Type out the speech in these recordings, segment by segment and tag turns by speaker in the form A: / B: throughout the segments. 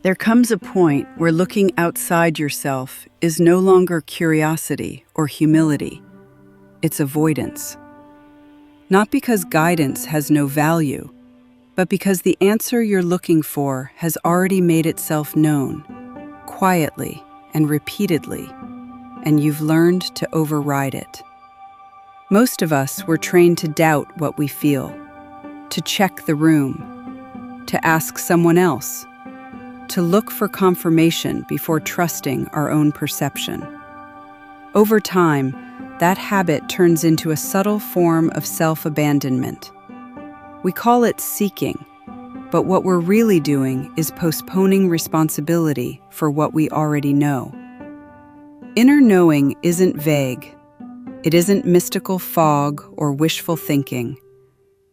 A: There comes a point where looking outside yourself is no longer curiosity or humility, it's avoidance. Not because guidance has no value, but because the answer you're looking for has already made itself known, quietly and repeatedly, and you've learned to override it. Most of us were trained to doubt what we feel, to check the room, to ask someone else, to look for confirmation before trusting our own perception. Over time, that habit turns into a subtle form of self-abandonment. We call it seeking, but what we're really doing is postponing responsibility for what we already know. Inner knowing isn't vague. It isn't mystical fog or wishful thinking.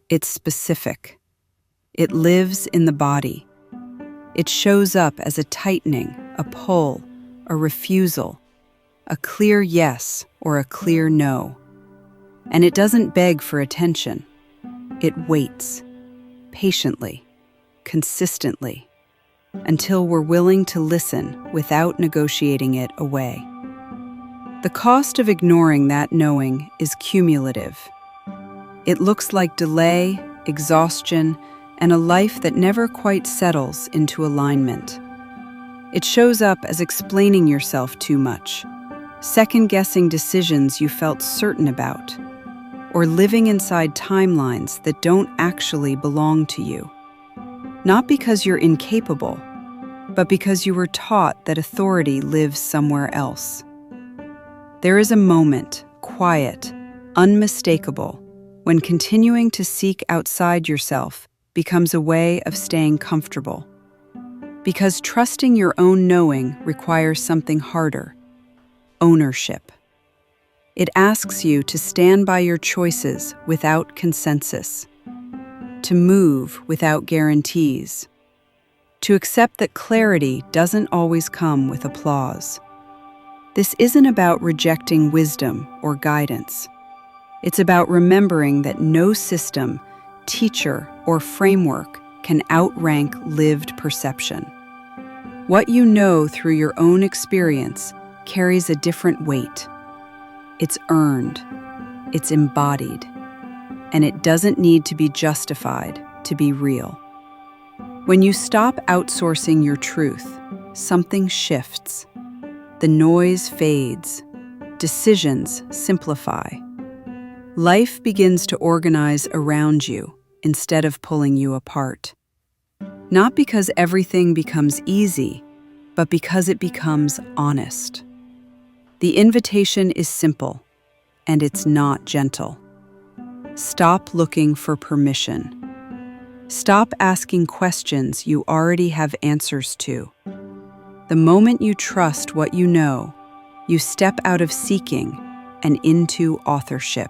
A: It's specific. It lives in the body. It shows up as a tightening, a pull, a refusal, a clear yes or a clear no. And it doesn't beg for attention. It waits, patiently, consistently, until we're willing to listen without negotiating it away. The cost of ignoring that knowing is cumulative. It looks like delay, exhaustion, and a life that never quite settles into alignment. It shows up as explaining yourself too much, second-guessing decisions you felt certain about, or living inside timelines that don't actually belong to you. Not because you're incapable, but because you were taught that authority lives somewhere else. There is a moment, quiet, unmistakable, when continuing to seek outside yourself becomes a way of staying comfortable. Because trusting your own knowing requires something harder: ownership. It asks you to stand by your choices without consensus, to move without guarantees, to accept that clarity doesn't always come with applause. This isn't about rejecting wisdom or guidance. It's about remembering that no system, teacher, or framework can outrank lived perception. What you know through your own experience carries a different weight. It's earned, it's embodied, and it doesn't need to be justified to be real. When you stop outsourcing your truth, something shifts. The noise fades, decisions simplify. Life begins to organize around you instead of pulling you apart. Not because everything becomes easy, but because it becomes honest. The invitation is simple, and it's not gentle. Stop looking for permission. Stop asking questions you already have answers to. The moment you trust what you know, you step out of seeking and into authorship.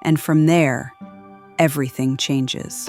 A: And from there, everything changes.